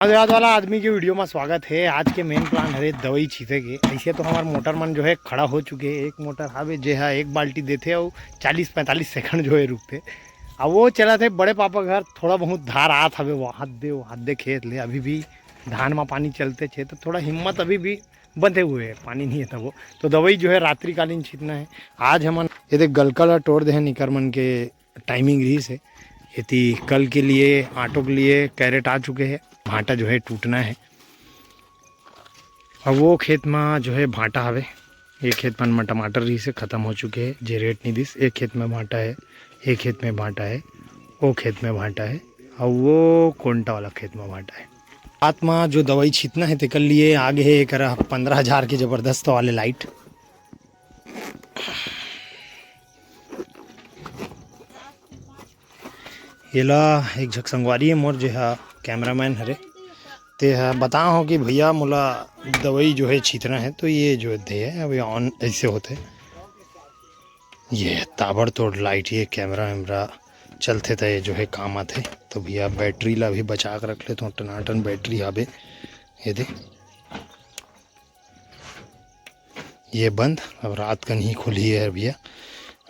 याद वाला आदमी की वीडियो में स्वागत है। आज के मेन प्लान है दवाई छींचे के। ऐसे तो हमारे मोटरमैन जो है खड़ा हो चुके हैं। एक मोटर हावे जो है एक बाल्टी देते और 40-45 सेकंड जो है रुकते। अब वो चला थे बड़े पापा घर, थोड़ा बहुत धार आत हवे वो हाथ दे खेत ले। अभी भी धान में पानी चलते छे तो थोड़ा हिम्मत अभी भी बंधे हुए है, पानी नहीं है तब वो तो दवाई जो है रात्रिकालीन छींचना है। आज हम ये गलकल तोड़ दे निकरमन के टाइमिंग रही से यदि कल के लिए आटो के लिए कैरेट आ चुके हैं। भाटा जो है टूटना है। अब वो खेत में जो है भाटा हवे, एक खेत में टमाटर रही से ख़त्म हो चुके हैं जे रेट नहीं दिस। एक खेत में भाटा है, एक खेत में भाटा है, वो खेत में भाटा है और वो कोंटा वाला खेत में भाटा है। रात में जो दवाई छींचना है तो लिए आगे है एक 15,000 के ज़बरदस्त वाले लाइट। ये ला एक झक संगवारी है मोर जो है कैमरामैन हरे ते बता हो कि भैया मोला दवाई जो है छींचना है तो ये जो दे है अभी ऑन ऐसे होते। ये ताबड़तोड़ लाइट ये कैमरा वैमरा चलते थे जो है काम आते। तो भैया बैटरी ला भी बचा कर रख ले तो टनाटन बैटरी आवे। ये दे ये बंद, अब रात का नहीं खुली है भैया।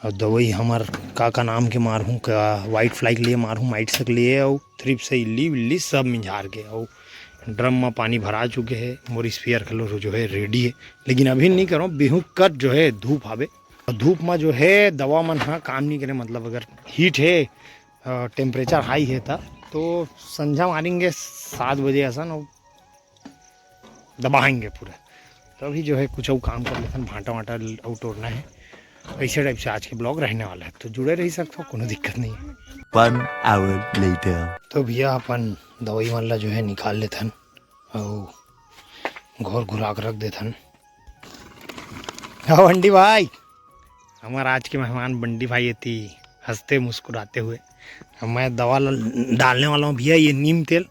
और दवाई हमार का नाम के मारूँ का वाइट फ्लाई के लिए मारूँ, माइट से लिए और थ्रिप से इल्ली विल्ली सब मिझार के। और ड्रम में पानी भरा चुके हैं। मोर स्पीयर कलर जो है रेडी है, लेकिन अभी नहीं करो बिहू कट जो है धूप आवे और धूप में जो है दवा मन हाँ काम नहीं करे। मतलब अगर हीट है टेम्परेचर हाई है तो संझा मारेंगे 7 बजे ऐसा और दबाएंगे पूरा। तो अभी जो है कुछ और काम कर लेते हैं, भाटा वाटा और तोड़ना है। ऐसे टाइप से आज के ब्लॉग रहने वाला है, तो जुड़े रह सकते हो, कोनो दिक्कत नहीं है। 1 hour later. तो भैया अपन दवाई वाला जो है निकाल लेथन और घोर घुरा कर रख देथन। हाँ बंडी भाई, हमारा आज के मेहमान बंडी भाई थी हंसते मुस्कुराते हुए। मैं दवा डालने वाला हूँ भैया। ये नीम तेल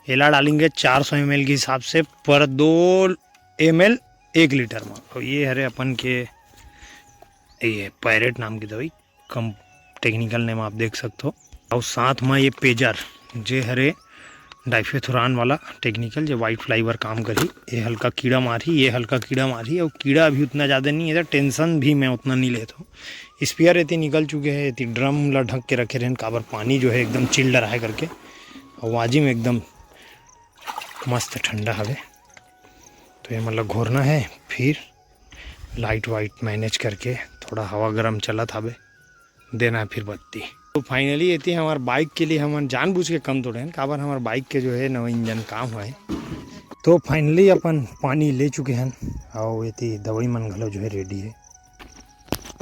एला डालेंगे 400 ml के हिसाब से पर 2 ml 1 लीटर में। और ये हरे अपन के ये पैरेट नाम की दवाई, कम टेक्निकल नेम आप देख सकते हो। और साथ में ये पेजर जे हरे डाइफेथुरान वाला टेक्निकल जो वाइट फ्लाइवर काम करी। ये हल्का कीड़ा मारी, ये हल्का कीड़ा मारी और कीड़ा भी उतना ज़्यादा नहीं है, टेंशन भी मैं उतना नहीं लेता हूँ। स्पेयर इतनी निकल चुके हैं, इतनी ड्रम ला ढक के रखे रहन काबर पानी जो है एकदम चिल्ड रहा है करके। और वाजी में एकदम मस्त ठंडा हवे। तो ये मतलब घोरना है, फिर लाइट वाइट मैनेज करके थोड़ा हवा गर्म चला था देना है फिर बत्ती। तो फाइनली ये थी हमारे बाइक के लिए हम जानबूझ के कम तोड़े हैं काबर हमारे बाइक के जो है नवा इंजन काम हुआ है। तो फाइनली अपन पानी ले चुके हैं और ये थी दवाई मन घलो जो है रेडी है।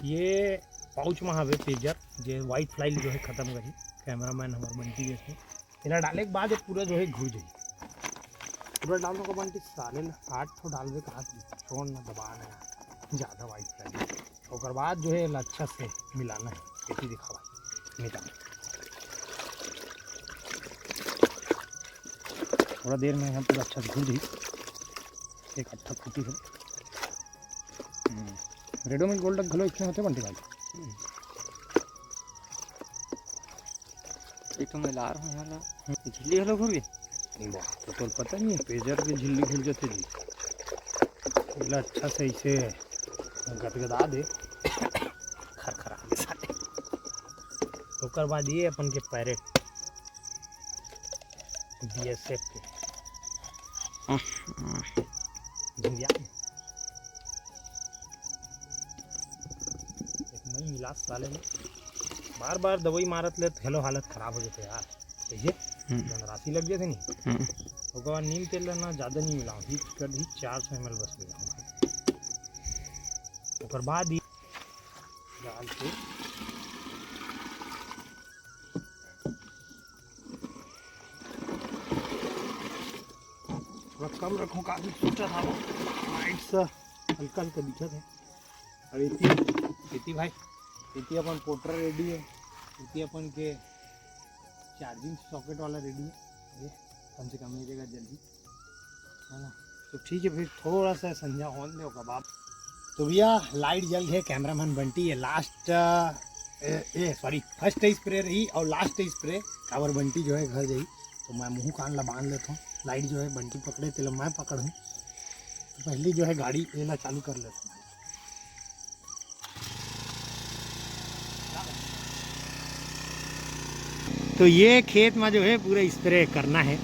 ये पाउच में हवे पेजर जो वाइट फ्लाई जो है ख़त्म करी कैमरामैन हमारे बंटी जैसे। इला डाले के बाद पूरा जो है घुर जाए पूरा डालने को बंटी साले 8 ठो डालवे का हाथ छोड़ ना दबाना ज़्यादा वाइट फ्लाई। और बाद जो है अच्छा से मिलाना है। खेती दिखावा मिटा थोड़ा देर में हम पूरा अच्छा से घुल दी एक अच्छा फूटी है। रेडो में गोल्ड घलो इतने होते बंटी भाई। एक तो मैं ला रहा हूँ यार झिल्ली हलो घुल गई। तो पता नहीं है पेजर की झिल्ली घुल जाते जी। पहला अच्छा से इसे गदगदा दे खरखरा दे साले। तो बाद ये अपन के पैरेट BSF के झिंगिया एक मई मिलास डाले में बार बार दवाई मारत ले हेलो हालत खराब हो जाते यार। देखिए राशि लग जाते नहीं। उसके बाद नीम तेल ना ज़्यादा नहीं मिलाऊँ, हीट कर दी 400 ml बस मिलाऊँ। उसके बाद ही डाल के थोड़ा कम रखूँ, काफ़ी सोचा था वो लाइट सा हल्का हल्का दिखा था। और इतनी भाई इतनी अपन पोटर रेडी है, इतनी अपन के चार्जिंग सॉकेट वाला रेडी है। ये कम से कम मिलेगा जल्दी है ना। तो ठीक है फिर थोड़ा सा संझा होने दो कबाब। तो भैया लाइट जल गए, कैमरामैन बंटी है लास्ट सॉरी फर्स्ट स्प्रे रही और लास्ट स्प्रे काबर बंटी जो है घर गई। तो मैं मुँह कान ला बांध लेता हूँ लाइट जो है बंटी पकड़े तेल मैं पकड़ूँ, पहले जो है गाड़ी लेना चालू कर लेता हूँ। तो ये खेत में जो है पूरा स्प्रे करना है।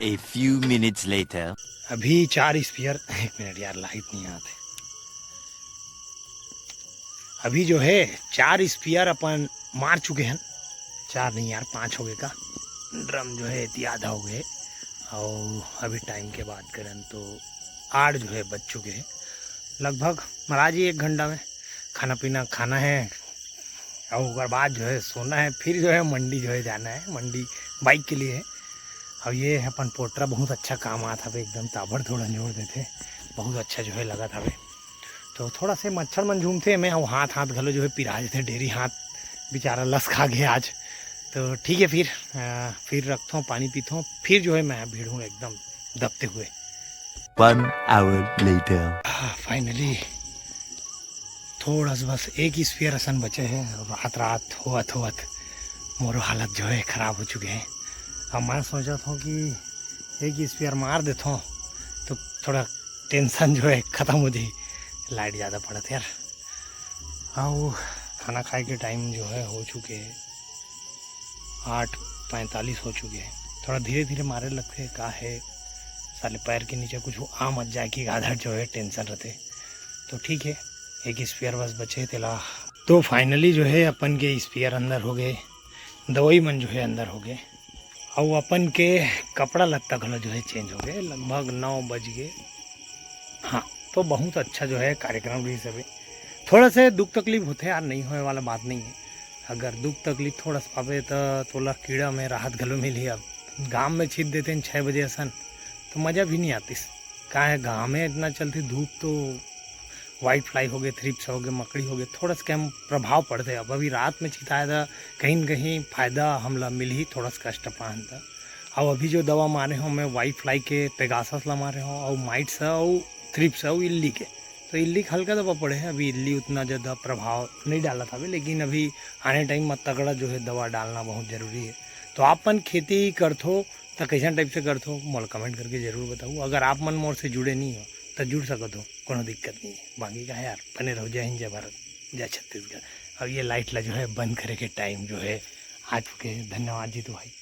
A few minutes later. अभी 4 स्पीयर, एक मिनट यार लाइट नहीं आते। अभी जो है 4 स्पीयर अपन मार चुके हैं, 4 नहीं यार 5 हो गए का। ड्रम जो है इतनी आधा हो गए और अभी टाइम के बात करें तो 8 जो है बज चुके हैं लगभग। महाराज जी 1 घंटा में खाना पीना खाना है और उसके बाद जो है सोना है। फिर जो है मंडी जो है जाना है, मंडी बाइक के लिए है। अब ये अपन पोटरा बहुत अच्छा काम आता है, एकदम ताबड़ थोड़ा जोड़ देते, बहुत अच्छा जो है लगा था। तो थोड़ा से मच्छर मन झूमते मैं और हाथ घलो जो है पिराज थे, डेरी हाथ बेचारा लस खा गया आज। तो ठीक है फिर रखता हूँ, पानी पीता हूँ, फिर जो है मैं भीड़ हूँ एकदम दबते हुए। 1 hour later. फाइनली थोड़ा सा बस 1 स्पीयर असन बचे हैं। रात होवत मोरो हालत जो है ख़राब हो चुके हैं। अब मैं सोचा था कि 1 स्पीयर मार देता हूँ तो थोड़ा टेंशन जो है ख़त्म हो जाए। लाइट ज़्यादा पड़त यार। और खाना खाए के टाइम जो है हो चुके हैं 8:45 हो चुके हैं। थोड़ा धीरे धीरे मारे लगते का है, साले पैर के नीचे कुछ आ मत जाए कि आधा जो है टेंशन रहते। तो ठीक है 1 स्पीयर बस बचे तेला। तो फाइनली जो है अपन के स्पीयर अंदर हो गए, दवाई मन जो है अंदर हो गए और अपन के कपड़ा लत्ता घलो जो है चेंज हो गए। लगभग 9 बज गए। हाँ तो बहुत अच्छा जो है कार्यक्रम रही सभी। थोड़ा से दुख तकलीफ होते यार, नहीं होने वाला बात नहीं है। अगर दुख तकलीफ थोड़ा सा पावे तो तोला कीड़ा में राहत घलो मिली। अब गाँव में छीट देते हैं 6 बजे असन तो मज़ा भी नहीं आती। कहाँ है गाँव में इतना चलती धूप, तो वाइट फ्लाई हो गए, थ्रिप्स हो गए, मकड़ी हो गए, थोड़ा सा कम प्रभाव पड़ते। अब अभी रात में छिताया था, कहीं न कहीं फ़ायदा हमला मिल ही, थोड़ा सा कष्ट पान था। और अभी जो दवा मारे हूँ मैं वाइट फ्लाई के, पेगासस ला मारे हूँ और माइट्स और थ्रिप्स और इल्ली के। तो इल्ली हल्का दवा पड़े है, अभी इल्ली उतना ज़्यादा प्रभाव नहीं डाला था अभी, लेकिन अभी आने टाइम में तगड़ा जो है दवा डालना बहुत ज़रूरी है। तो आपन खेती करथो तो कैसा टाइप से करथो मोल कमेंट करके ज़रूर बताओ। अगर आप मन मोर से जुड़े नहीं हो तो जुड़ सकते हो, कोनो दिक्कत नहीं है। बाकी का है यार, बने रहो। जय हिंद, जय भारत, जय छत्तीसगढ़। अब ये लाइट ला जो है बंद करे के टाइम जो है आ चुके हैं। धन्यवाद जी तो भाई।